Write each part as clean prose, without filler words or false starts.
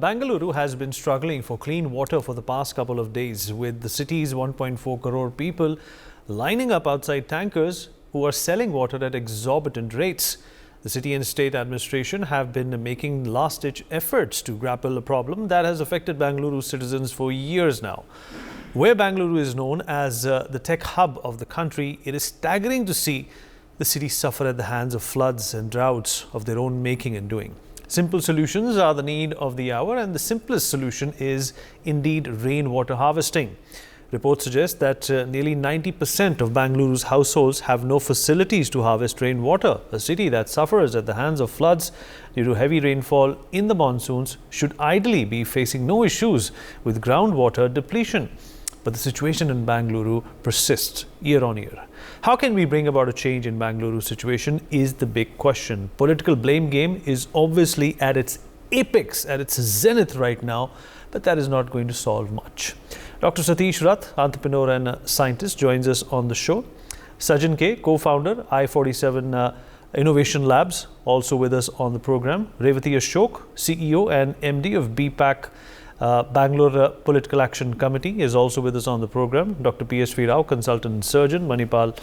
Bengaluru has been struggling for clean water for the past couple of days, with the city's 1.4 crore people lining up outside tankers who are selling water at exorbitant rates. The city and state administration have been making last-ditch efforts to grapple a problem that has affected Bengaluru citizens for years now. Where Bengaluru is known as the tech hub of the country, it is staggering to see the city suffer at the hands of floods and droughts of their own making and doing. Simple solutions are the need of the hour, and the simplest solution is indeed rainwater harvesting. Reports suggest that nearly 90% of Bengaluru's households have no facilities to harvest rainwater. A city that suffers at the hands of floods due to heavy rainfall in the monsoons should ideally be facing no issues with groundwater depletion. But the situation in Bengaluru persists year on year. How can we bring about a change in Bengaluru's situation is the big question. Political blame game is obviously at its apex, at its zenith right now, but that is not going to solve much. Dr. Satish Rath, entrepreneur and scientist, joins us on the show. Sajan K, co-founder, I-47 Innovation Labs, also with us on the program. Revati Ashok, CEO and MD of BPAC Bangalore Political Action Committee, is also with us on the program. Dr. PSV Rao, consultant surgeon, Manipal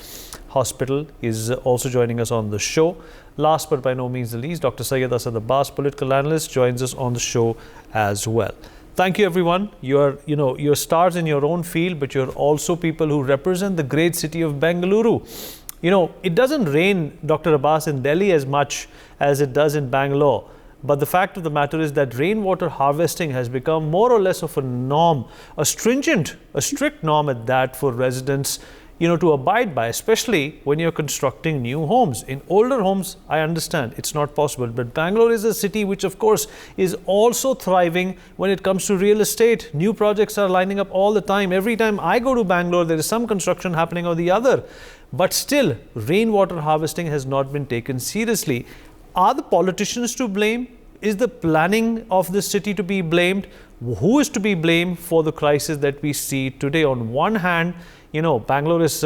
Hospital, is also joining us on the show. Last but by no means the least, Dr. Syed Asad Abbas, political analyst, joins us on the show as well. Thank you, everyone. You're stars in your own field, but you're also people who represent the great city of Bengaluru. It doesn't rain, Dr. Abbas, in Delhi as much as it does in Bangalore. But the fact of the matter is that rainwater harvesting has become more or less of a norm, a strict norm at that, for residents, to abide by, especially when you're constructing new homes. In older homes, I understand it's not possible. But Bangalore is a city which, of course, is also thriving when it comes to real estate. New projects are lining up all the time. Every time I go to Bangalore, there is some construction happening or the other. But still, rainwater harvesting has not been taken seriously. Are the politicians to blame? Is the planning of the city to be blamed? Who is to be blamed for the crisis that we see today? On one hand, Bangalore is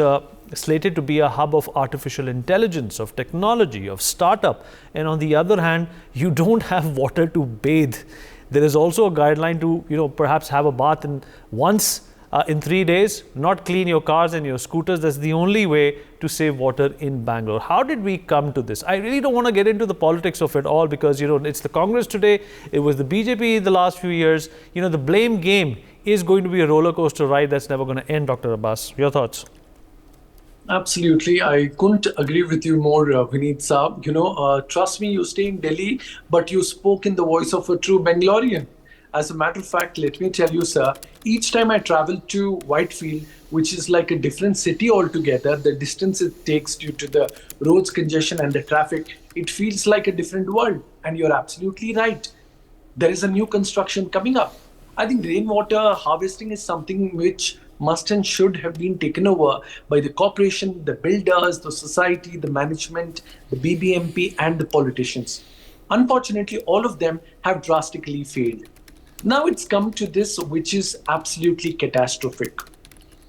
slated to be a hub of artificial intelligence, of technology, of startup. And on the other hand, you don't have water to bathe. There is also a guideline to, perhaps have a bath once in 3 days, not clean your cars and your scooters. That's the only way to save water in Bangalore. How did we come to this? I really don't want to get into the politics of it all, because, it's the Congress today. It was the BJP the last few years. The blame game is going to be a roller coaster ride that's never going to end. Dr. Abbas, your thoughts? Absolutely. I couldn't agree with you more, Vineet Saab. Trust me, you stay in Delhi, but you spoke in the voice of a true Bangalorean. As a matter of fact, let me tell you, sir, each time I travel to Whitefield, which is like a different city altogether, the distance it takes due to the roads congestion and the traffic, it feels like a different world. And you're absolutely right. There is a new construction coming up. I think rainwater harvesting is something which must and should have been taken over by the corporation, the builders, the society, the management, the BBMP and the politicians. Unfortunately, all of them have drastically failed. Now it's come to this, which is absolutely catastrophic.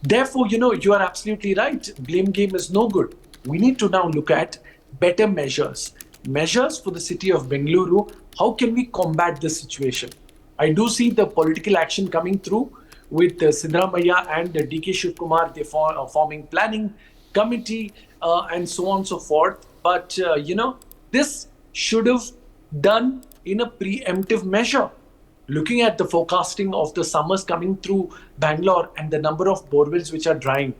Therefore, you are absolutely right. Blame game is no good. We need to now look at better measures. Measures for the city of Bengaluru. How can we combat this situation? I do see the political action coming through with Siddaramaiah and DK Shivkumar. They're forming planning committee and so on and so forth. But, this should have done in a preemptive measure. Looking at the forecasting of the summers coming through Bangalore and the number of borewells which are drying.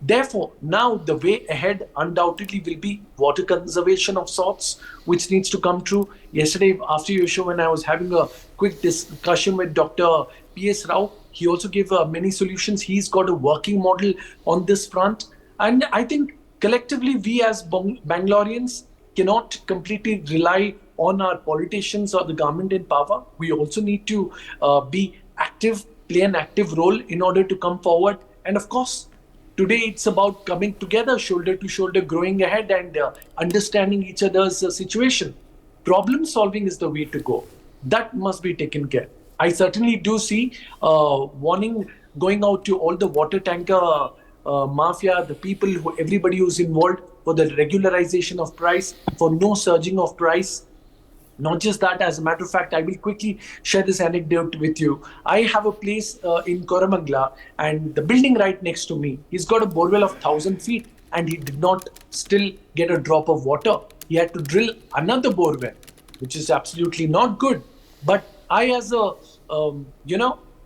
Therefore, now the way ahead undoubtedly will be water conservation of sorts, which needs to come true. Yesterday, after your show, when I was having a quick discussion with Dr. P.S. Rao, he also gave many solutions. He's got a working model on this front. And I think collectively, we as Bangaloreans cannot completely rely on our politicians or the government in power. We also need to be active, play an active role in order to come forward. And of course, today it's about coming together, shoulder to shoulder, growing ahead and understanding each other's situation. Problem solving is the way to go. That must be taken care. I certainly do see warning going out to all the water tanker mafia, the people, everybody who's involved, for the regularization of price, for no surging of price. Not just that, as a matter of fact, I will quickly share this anecdote with you. I have a place in Koramangala, and the building right next to me, he's got a borewell of 1,000 feet, and he did not still get a drop of water. He had to drill another borewell, which is absolutely not good. But I, as a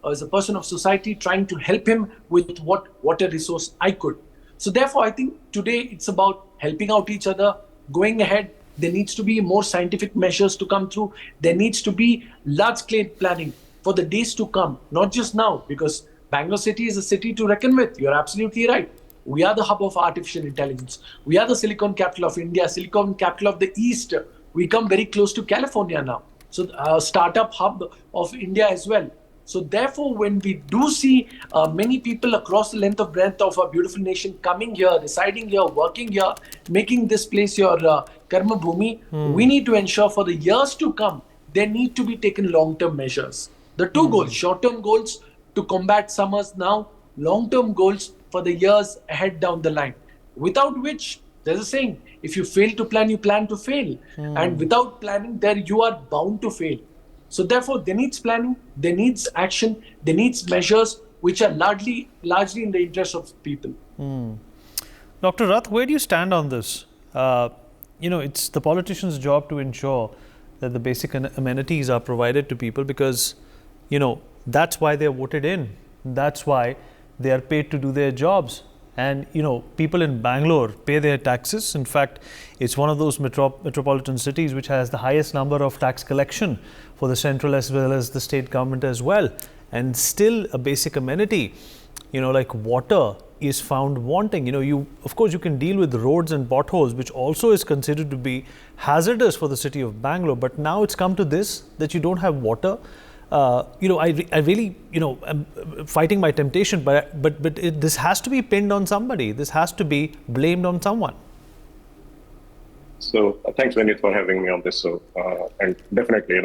as a person of society, trying to help him with what water resource I could. So therefore, I think today it's about helping out each other, going ahead. There needs to be more scientific measures to come through. There needs to be large-scale planning for the days to come, not just now, because Bangalore City is a city to reckon with. You're absolutely right. We are the hub of artificial intelligence. We are the silicon capital of India, silicon capital of the East. We come very close to California now. So, startup hub of India as well. So therefore, when we do see many people across the length of breadth of our beautiful nation coming here, residing here, working here, making this place your karma bhumi, we need to ensure for the years to come, there need to be taken long-term measures. The two goals, short-term goals to combat summers now, long-term goals for the years ahead down the line. Without which, there's a saying, if you fail to plan, you plan to fail. And without planning, there you are bound to fail. So therefore, there needs planning, there needs action, there needs measures which are largely in the interest of people. Dr. Rath, where do you stand on this? It's the politician's job to ensure that the basic amenities are provided to people because, that's why they're voted in. That's why they are paid to do their jobs. And, people in Bangalore pay their taxes. In fact, it's one of those metropolitan cities which has the highest number of tax collection for the central as well as the state government as well. And still a basic amenity, like water is found wanting. Of course, you can deal with roads and potholes, which also is considered to be hazardous for the city of Bangalore. But now it's come to this, that you don't have water. I really, am fighting my temptation, but this has to be pinned on somebody. This has to be blamed on someone. So thanks, Vineet, for having me on this. So and definitely,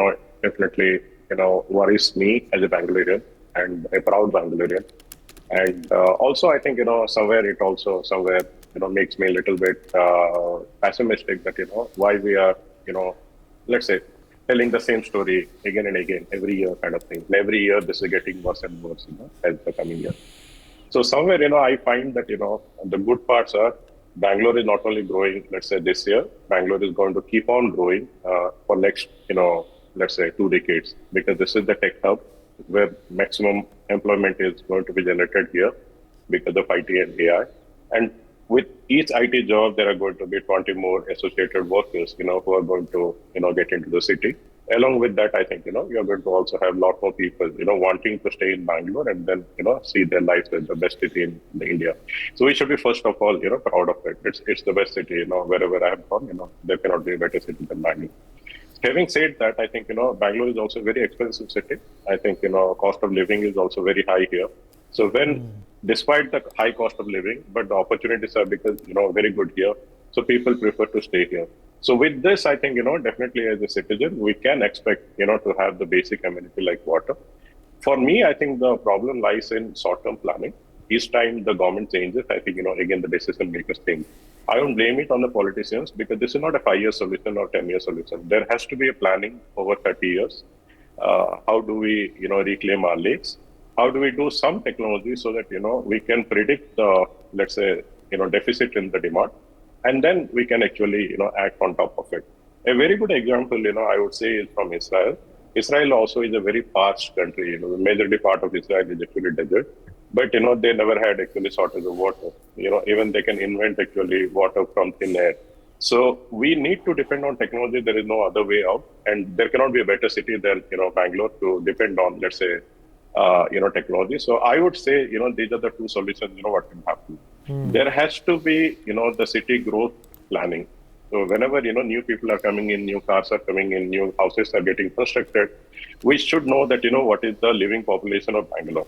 worries me as a Bangalorean and a proud Bangalorean. And also, I think somewhere makes me a little bit pessimistic that why we are let's say, telling the same story again and again, every year kind of thing. And every year, this is getting worse and worse, as the coming year. So somewhere, I find that, the good parts are Bangalore is not only growing, let's say this year, Bangalore is going to keep on growing for next, let's say 2 decades, because this is the tech hub where maximum employment is going to be generated here because of IT and AI. And with each IT job, there are going to be 20 more associated workers, who are going to, get into the city. Along with that, I think, you're going to also have a lot more people, wanting to stay in Bangalore and then, see their lives as the best city in India. So we should be, first of all, proud of it. It's the best city, wherever I have gone, there cannot be a better city than Bangalore. Having said that, I think, Bangalore is also a very expensive city. I think, cost of living is also very high here. So despite the high cost of living, but the opportunities are very good here. So people prefer to stay here. So with this, I think, definitely as a citizen, we can expect, to have the basic amenity like water. For me, I think the problem lies in short-term planning. Each time the government changes, I think, again, the decision makers change. I don't blame it on the politicians because this is not a 5-year solution or 10-year solution. There has to be a planning over 30 years. How do we, reclaim our lakes? How do we do some technology so that, we can predict the, let's say, deficit in the demand, and then we can actually, act on top of it. A very good example, I would say is from Israel. Israel also is a very parched country. The majority part of Israel is actually desert, but, they never had actually shortage of water. Even they can invent actually water from thin air. So we need to depend on technology. There is no other way out. And there cannot be a better city than, Bangalore to depend on, let's say, technology. So I would say, these are the two solutions, what can happen. There has to be, the city growth planning. So whenever, new people are coming in, new cars are coming in, new houses are getting constructed, we should know that, what is the living population of Bangalore.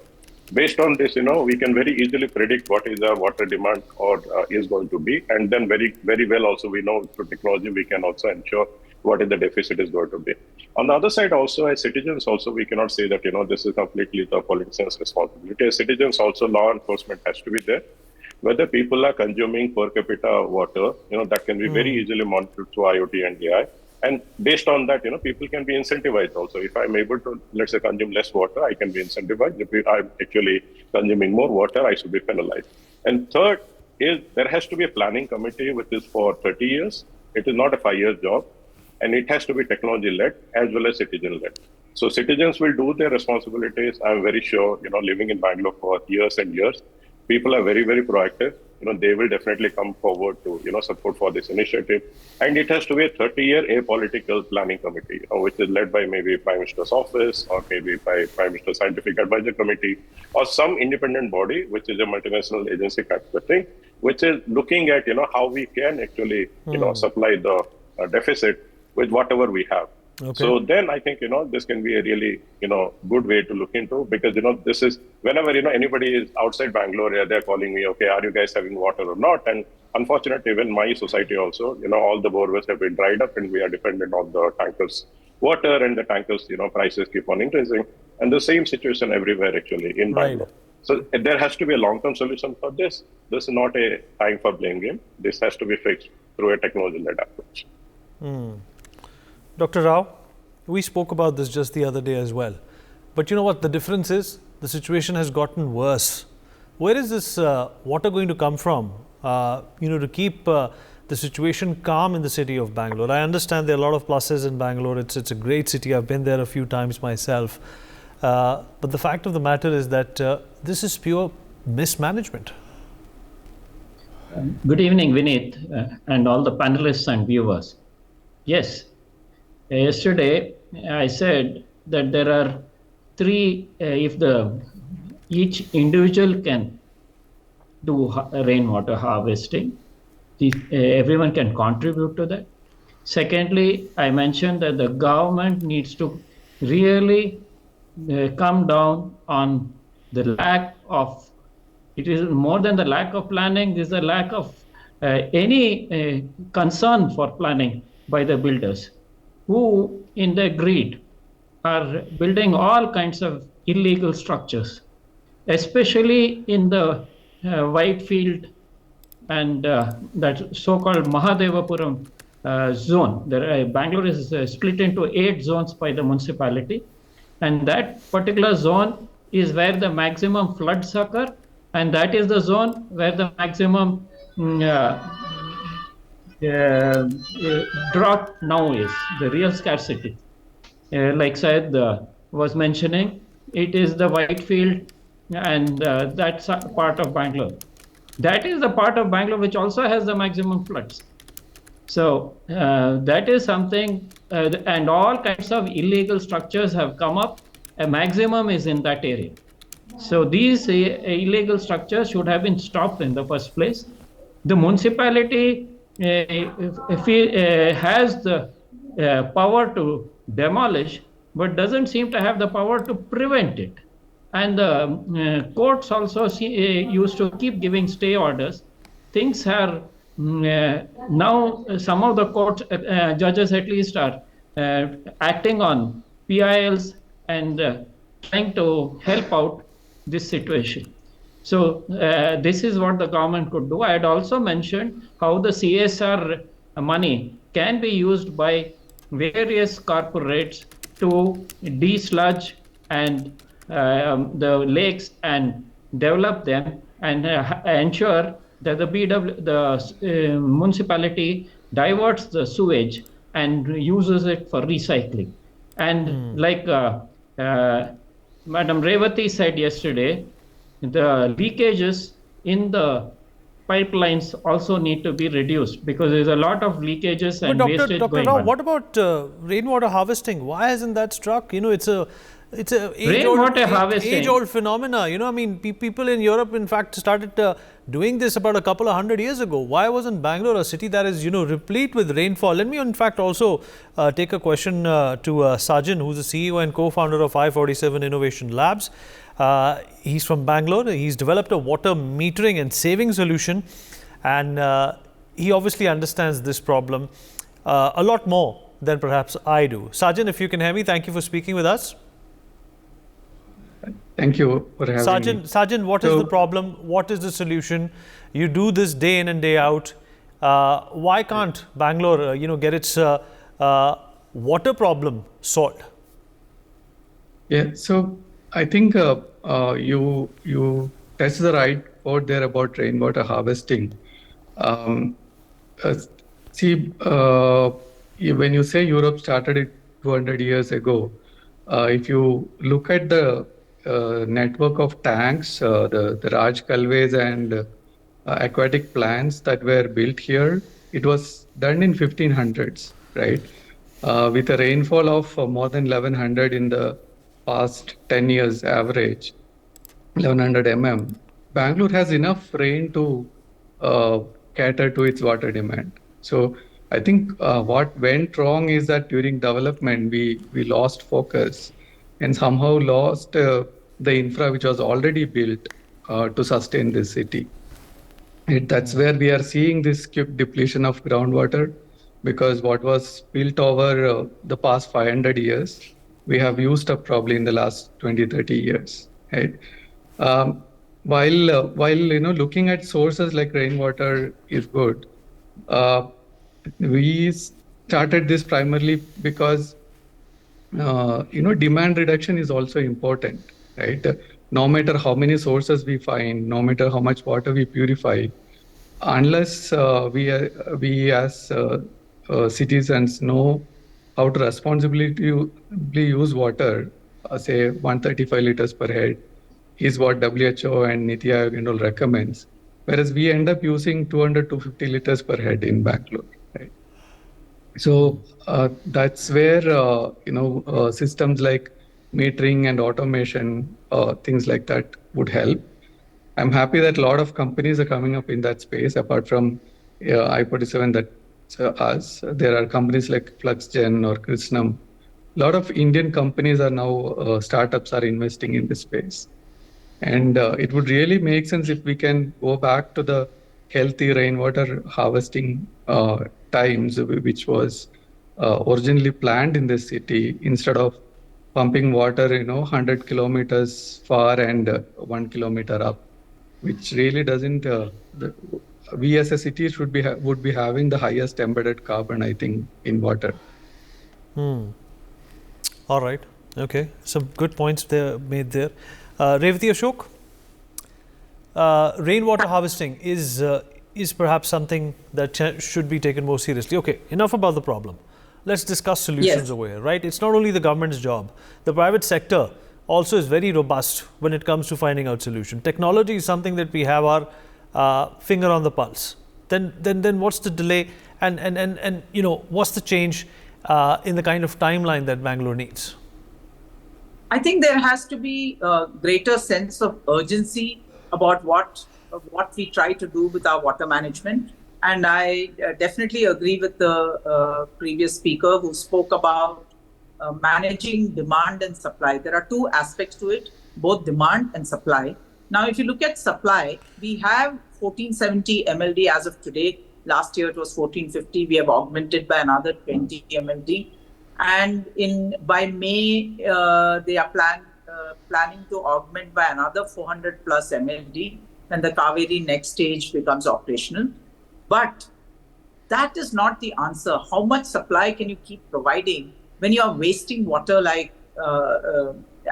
Based on this, we can very easily predict what is the water demand or is going to be. And then very, very well also, we know through technology, we can also ensure what is the deficit is going to be. On the other side, also as citizens, also we cannot say that this is completely the politicians' responsibility. As citizens, also law enforcement has to be there. Whether people are consuming per capita water, that can be very easily monitored through IoT and AI. And based on that, people can be incentivized also. If I'm able to, let's say, consume less water, I can be incentivized. If I'm actually consuming more water, I should be penalized. And third is there has to be a planning committee, which is for 30 years. It is not a 5-year job. And it has to be technology-led as well as citizen-led. So citizens will do their responsibilities. I'm very sure, living in Bangalore for years and years, people are very, very proactive. They will definitely come forward to, support for this initiative. And it has to be a 30-year apolitical planning committee, which is led by maybe Prime Minister's office or maybe by Prime Minister's Scientific Advisory Committee or some independent body, which is a multinational agency kind of thing, which is looking at, how we can actually, supply the deficit with whatever we have. Okay. So then I think, this can be a really, good way to look into, because, this is whenever, anybody is outside Bangalore, they're calling me, okay, are you guys having water or not? And unfortunately, even my society also, all the borewells have been dried up and we are dependent on the tankers water, and the tankers, prices keep on increasing. And the same situation everywhere actually in Bangalore. So there has to be a long-term solution for this. This is not a time for blame game. This has to be fixed through a technology-led approach. Dr. Rao, we spoke about this just the other day as well. But you know what the difference is? The situation has gotten worse. Where is this water going to come from, to keep the situation calm in the city of Bangalore? I understand there are a lot of pluses in Bangalore. It's a great city. I've been there a few times myself. But the fact of the matter is that this is pure mismanagement. Good evening, Vineet, and all the panelists and viewers. Yes. Yesterday, I said that there are three, if each individual can do rainwater harvesting, everyone can contribute to that. Secondly, I mentioned that the government needs to really come down on the lack of, it is more than the lack of planning, this is a lack of any concern for planning by the builders, who in their greed are building all kinds of illegal structures, especially in the Whitefield and that so-called Mahadevapuram zone. Bangalore is split into 8 zones by the municipality, and that particular zone is where the maximum floods occur, and that is the zone where the maximum drought now is, the real scarcity. Like Syed was mentioning, it is the Whitefield and that's part of Bangalore. That is the part of Bangalore which also has the maximum floods. So that is something, and all kinds of illegal structures have come up. A maximum is in that area. So these illegal structures should have been stopped in the first place. The municipality has the power to demolish, but doesn't seem to have the power to prevent it. And the courts also used to keep giving stay orders. Things are now, some of the court judges at least are acting on PILs and trying to help out this situation. So this is what the government could do. I had also mentioned how the CSR money can be used by various corporates to desludge and the lakes and develop them and ensure that the municipality diverts the sewage and uses it for recycling. And like Madam Revati said yesterday, the leakages in the pipelines also need to be reduced, because there's a lot of leakages and wastage going on. What about rainwater harvesting? Why hasn't that struck? It's a age-old phenomena. People in Europe, in fact, started doing this about a couple of 100 years ago. Why wasn't Bangalore a city that is, replete with rainfall? Let me, in fact, also take a question to Sajan, who's the CEO and co-founder of I-47 Innovation Labs. He's from Bangalore. He's developed a water metering and saving solution, and he obviously understands this problem a lot more than perhaps I do. Sajan, if you can hear me, thank you for speaking with us. Thank you for having me. Sajan, what is the problem? What is the solution? You do this day in and day out. Why can't Bangalore, get its water problem solved? Yeah, so I think you touched the right chord there about rainwater harvesting. Um, uh, see, when you say Europe started it 200 years ago, if you look at the network of tanks, the Raj Kalves and aquatic plants that were built here, it was done in 1500s, right? With a rainfall of more than 1100 in the past 10 years average, 1100 mm, Bangalore has enough rain to uh, cater to its water demand. So I think what went wrong is that during development, we lost focus and somehow lost the infra which was already built to sustain this city. That's where we are seeing this quick depletion of groundwater, because what was built over the past 500 years, we have used up probably in the last 20, 30 years, right? Um, while looking at sources like rainwater is good, uh, we started this primarily because demand reduction is also important, right? No matter how many sources we find, no matter how much water we purify, unless we as citizens know how to responsibly use water, say 135 liters per head is what WHO and Niti Aayog and all recommends, whereas we end up using 200 to 50 liters per head in Bangalore, right? So that's where systems like metering and automation, things like that would help. I'm happy that a lot of companies are coming up in that space. Apart from I-47, that's us. There are companies like FluxGen or Krishnam. A lot of Indian companies are now startups are investing in this space. And it would really make sense if we can go back to the healthy rainwater harvesting times, which was originally planned in this city, instead of pumping water, 100 kilometers far and 1 kilometer up, which really doesn't. We as a city would be having the highest embedded carbon, I think, in water. All right. Okay. Some good points there made there. Revati Ashok, rainwater harvesting is perhaps something that should be taken more seriously. Okay, enough about the problem. Let's discuss solutions over here, right? It's not only the government's job. The private sector also is very robust when it comes to finding out solution. Technology is something that we have our finger on the pulse. Then what's the delay, and what's the change in the kind of timeline that Bangalore needs? I think there has to be a greater sense of urgency about what we try to do with our water management. And I definitely agree with the previous speaker who spoke about managing demand and supply. There are two aspects to it, both demand and supply. Now, if you look at supply, we have 1470 MLD as of today. Last year it was 1450. We have augmented by another 20 MLD. And by May, they are planning to augment by another 400 plus MLD, and the Kaveri next stage becomes operational. But that is not the answer. How much supply can you keep providing when you are wasting water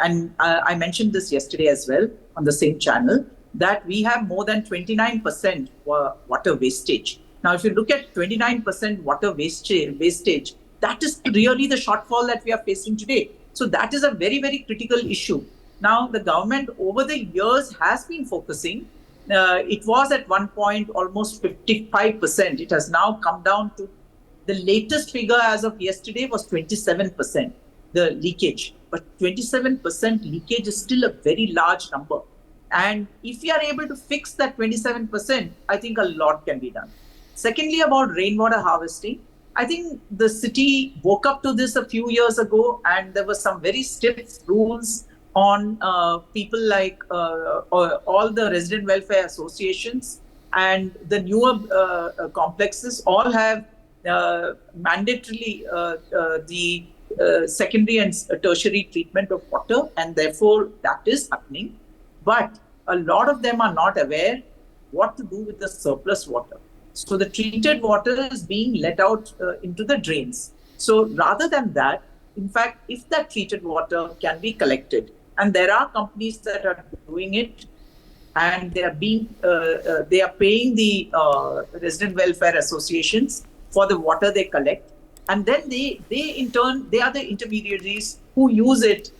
and I mentioned this yesterday as well on the same channel, that we have more than 29% water wastage. Now, if you look at 29% water wastage, that is really the shortfall that we are facing today. So that is a very, very critical issue. Now, the government over the years has been focusing. It was at one point almost 55%. It has now come down to, the latest figure as of yesterday was 27%, the leakage. But 27% leakage is still a very large number. And if we are able to fix that 27%, I think a lot can be done. Secondly, about rainwater harvesting, I think the city woke up to this a few years ago, and there were some very stiff rules on people like all the resident welfare associations and the newer complexes all have mandatorily the secondary and tertiary treatment of water, and therefore that is happening. But a lot of them are not aware what to do with the surplus water. So the treated water is being let out into the drains. So rather than that, in fact, if that treated water can be collected, and there are companies that are doing it, and they are paying the resident welfare associations for the water they collect, and then they in turn, they are the intermediaries who use it,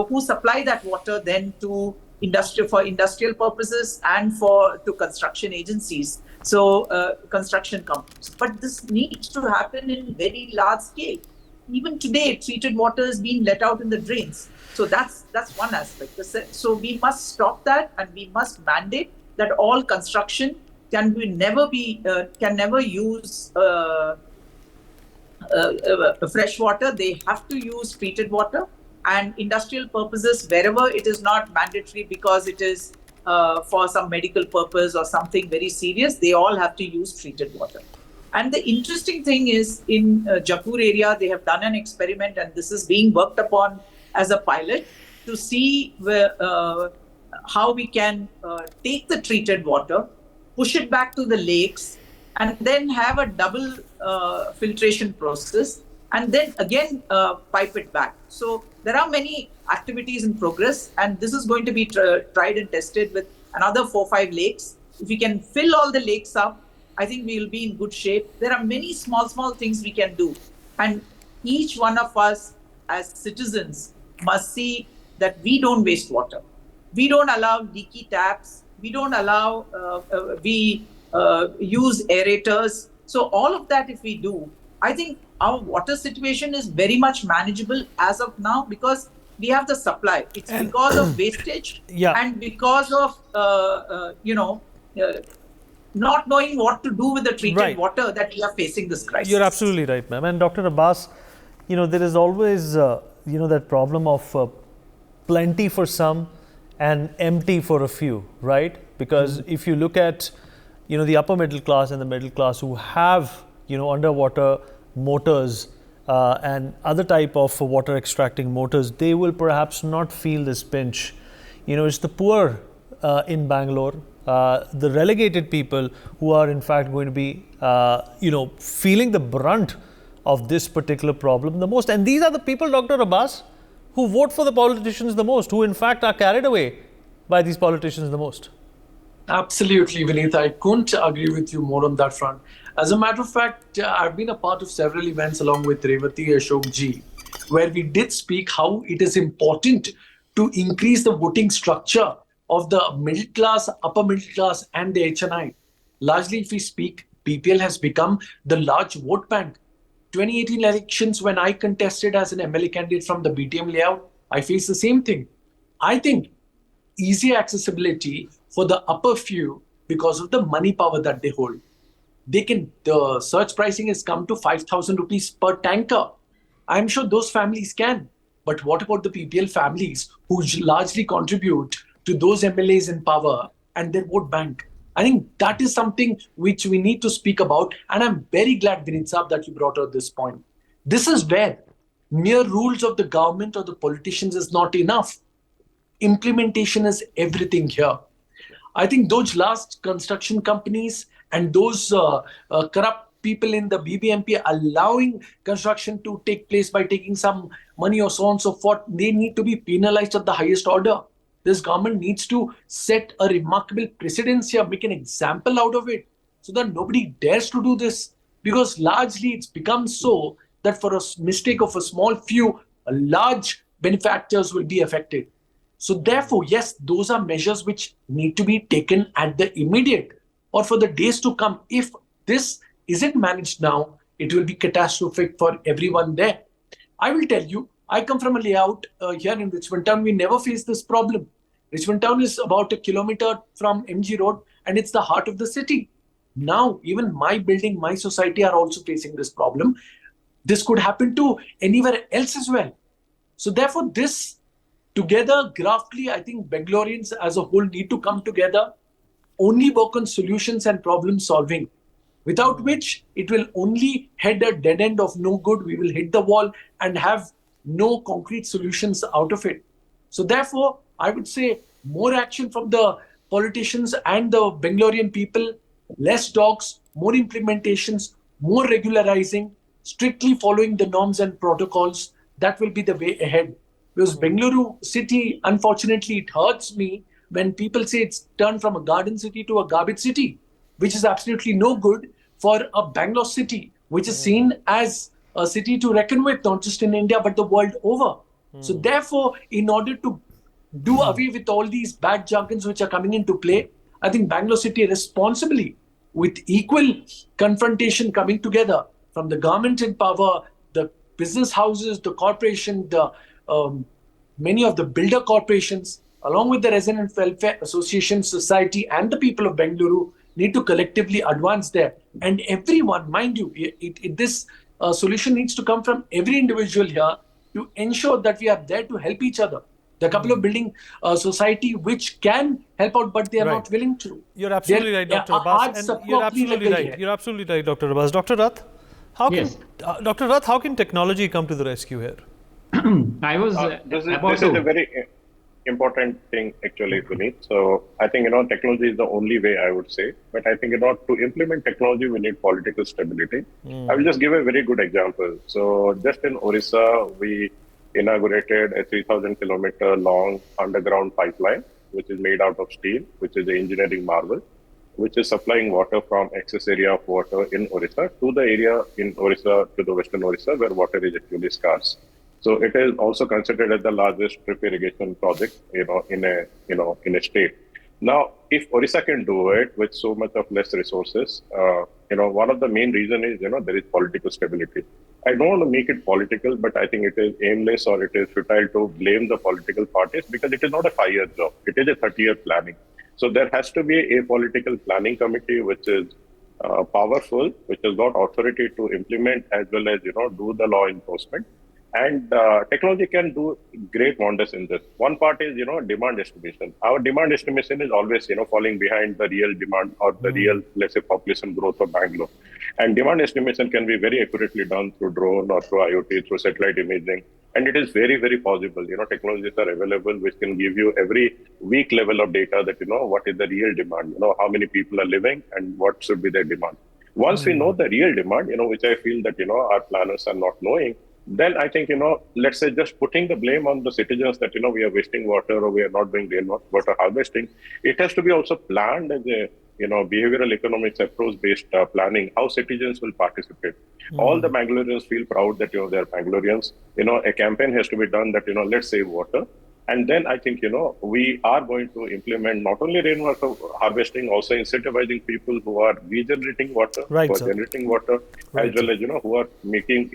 who supply that water then to industrial purposes and to construction agencies, so construction companies. But this needs to happen in very large scale. Even today, treated water is being let out in the drains. So that's one aspect. So we must stop that, and we must mandate that all construction can never use fresh water. They have to use treated water, and industrial purposes, wherever it is not mandatory because it is for some medical purpose or something very serious, they all have to use treated water. And the interesting thing is, in Jaipur area, they have done an experiment, and this is being worked upon as a pilot to see how we can take the treated water, push it back to the lakes, and then have a double filtration process, and then again pipe it back. So there are many activities in progress, and this is going to be tried and tested with another 4-5 lakes. If we can fill all the lakes up, I think we will be in good shape. There are many small things we can do. And each one of us as citizens must see that we don't waste water. We don't allow leaky taps. We don't allow, we use aerators. So all of that, if we do, I think our water situation is very much manageable as of now, because we have the supply. It's because of wastage and because of, not knowing what to do with the treated water that we are facing this crisis. You're absolutely right, ma'am. And Dr. Abbas, there is always, that problem of plenty for some and empty for a few, right? Because if you look at, the upper middle class and the middle class who have, underwater motors and other type of water extracting motors, they will perhaps not feel this pinch. It's the poor in Bangalore, the relegated people who are in fact going to be, feeling the brunt of this particular problem the most. And these are the people, Dr. Abbas, who vote for the politicians the most, who in fact are carried away by these politicians the most. Absolutely, Vineet. I couldn't agree with you more on that front. As a matter of fact, I've been a part of several events along with Revati Ashok ji, where we did speak how it is important to increase the voting structure of the middle class, upper middle class, and the HNI. Largely, if we speak, BPL has become the large vote bank. 2018 elections, when I contested as an MLA candidate from the BTM layout, I faced the same thing. I think easy accessibility for the upper few because of the money power that they hold. The surge pricing has come to 5,000 rupees per tanker. I'm sure those families can. But what about the PPL families who largely contribute to those MLAs in power and their vote bank? I think that is something which we need to speak about. And I'm very glad, Vineet Saab, that you brought out this point. This is where mere rules of the government or the politicians is not enough. Implementation is everything here. I think those last construction companies and those corrupt people in the BBMP allowing construction to take place by taking some money or so on and so forth, they need to be penalized at the highest order. This government needs to set a remarkable precedence here, make an example out of it, so that nobody dares to do this. Because largely it's become so that for a mistake of a small few, large benefactors will be affected. So therefore, yes, those are measures which need to be taken at the immediate or for the days to come. If this isn't managed now, it will be catastrophic for everyone there. I will tell you, I come from a layout here in Richmond Town. We never faced this problem. Richmond Town is about a kilometer from MG Road and it's the heart of the city. Now, even my building, my society are also facing this problem. This could happen to anywhere else as well. So therefore, this together, graphically, I think Bangaloreans as a whole need to come together, only work on solutions and problem solving, without which it will only head a dead end of no good. We will hit the wall and have no concrete solutions out of it. So therefore, I would say more action from the politicians and the Bangalorean people, less dogs, more implementations, more regularizing, strictly following the norms and protocols, that will be the way ahead. Because Bengaluru city, unfortunately, it hurts me when people say it's turned from a garden city to a garbage city, which is absolutely no good for a Bangalore city, which is seen as a city to reckon with, not just in India, but the world over. So therefore, in order to do away with all these bad jargons which are coming into play, I think Bangalore city responsibly, with equal confrontation coming together from the government in power, the business houses, the corporation, the many of the builder corporations, along with the resident welfare association, society, and the people of Bengaluru need to collectively advance there. And everyone, mind you, this solution needs to come from every individual here to ensure that we are there to help each other. There are a couple of building society which can help out, but they are not willing to. You're absolutely right, Dr. Abbas. And you're absolutely right. You're absolutely right, Dr. Abbas. Dr. Rath, Dr. Rath, how can technology come to the rescue here? This is a very important thing, actually, Puneet. So I think, technology is the only way, I would say. But I think, to implement technology, we need political stability. I will just give a very good example. So just in Orissa, we inaugurated a 3,000 kilometer long underground pipeline, which is made out of steel, which is an engineering marvel, which is supplying water from excess area of water in Orissa to the area in Orissa, to the western Orissa, where water is actually scarce. So it is also considered as the largest drip irrigation project, in a state. Now, if Orissa can do it with so much of less resources, one of the main reasons is, there is political stability. I don't want to make it political, but I think it is aimless or it is futile to blame the political parties, because it is not a 5-year job. It is a 30-year planning. So there has to be a political planning committee which is powerful, which has got authority to implement as well as, do the law enforcement. And technology can do great wonders in this. One part is, demand estimation. Our demand estimation is always, falling behind the real demand or the real, let's say, population growth of Bangalore. And demand estimation can be very accurately done through drone or through IoT, through satellite imaging. And it is very, very possible. Technologies are available which can give you every week level of data that, what is the real demand, how many people are living and what should be their demand. Once we know the real demand, which I feel that, our planners are not knowing, then I think, let's say just putting the blame on the citizens that, we are wasting water or we are not doing rainwater harvesting, it has to be also planned as a, behavioral economics approach-based planning, how citizens will participate. All the Bangaloreans feel proud that, they are Bangaloreans. A campaign has to be done that, let's save water. And then I think, we are going to implement not only rainwater harvesting, also incentivizing people who are regenerating water, who are generating water, as well as, who are making,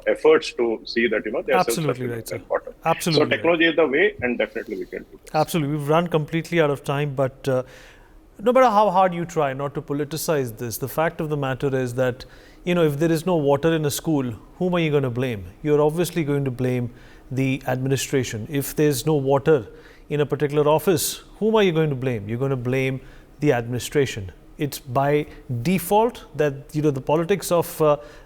efforts to see that, they are self-sufficient in water. Absolutely. So technology is the way, and definitely we can do this. Absolutely. We've run completely out of time, but no matter how hard you try not to politicize this, the fact of the matter is that, if there is no water in a school, whom are you going to blame? You're obviously going to blame the administration. If there's no water in a particular office, whom are you going to blame? You're going to blame the administration. It's by default that, the politics of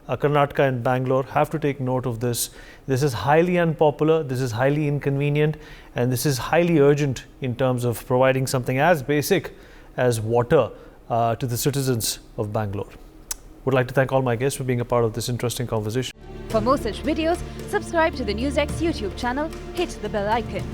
Karnataka and Bangalore have to take note of this. This is highly unpopular, this is highly inconvenient, and this is highly urgent in terms of providing something as basic as water to the citizens of Bangalore. Would like to thank all my guests for being a part of this interesting conversation. For more such videos, subscribe to the NewsX YouTube channel, hit the bell icon.